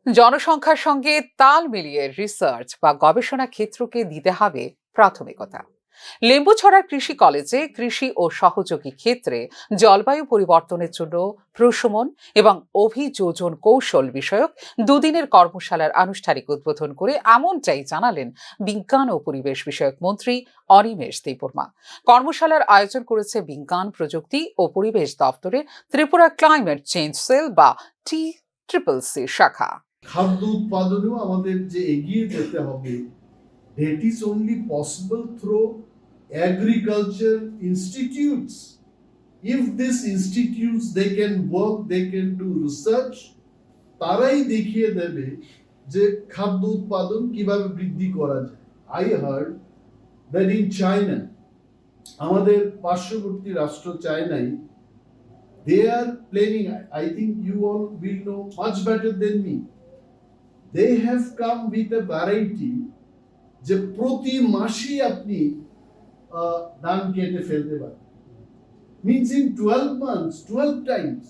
জনসংখ্যার সঙ্গে তাল মিলিয়ে রিসার্চ বা গবেষণা ক্ষেত্রকে দিতে হবে প্রাথমিকতা। লেম্বুছড়া কৃষি কলেজে কৃষি ও সহযোগী ক্ষেত্রে জলবায়ু পরিবর্তনের জন্য প্রশমন এবং অভিযোজন কৌশল বিষয়ক দুদিনের কর্মশালার আনুষ্ঠানিক উদ্বোধন করে এমনটাই জানালেন বিজ্ঞান ও পরিবেশ বিষয়ক মন্ত্রী অনিমেষ দেববর্মা। কর্মশালার আয়োজন করেছে বিজ্ঞান প্রযুক্তি ও পরিবেশ দপ্তরের ত্রিপুরা ক্লাইমেট চেঞ্জ সেল বা TCCC শাখা। খাদ্য উৎপাদনেও আমাদের যে এগিয়ে যেতে হবে, that is only possible through agriculture institutes. If these institutes they can work, they can do research, তারাই দেখিয়ে দেবে যে খাদ্য উৎপাদন কিভাবে বৃদ্ধি করা যায়। I heard that in China, আমাদের পার্শ্ববর্তী রাষ্ট্র চায়নায়, they are planning, I think you all will know much better than me, they have come with a variety যে প্রতি মাসে আপনি ধান কেটে ফেলতে পারেন, means in 12 months 12 times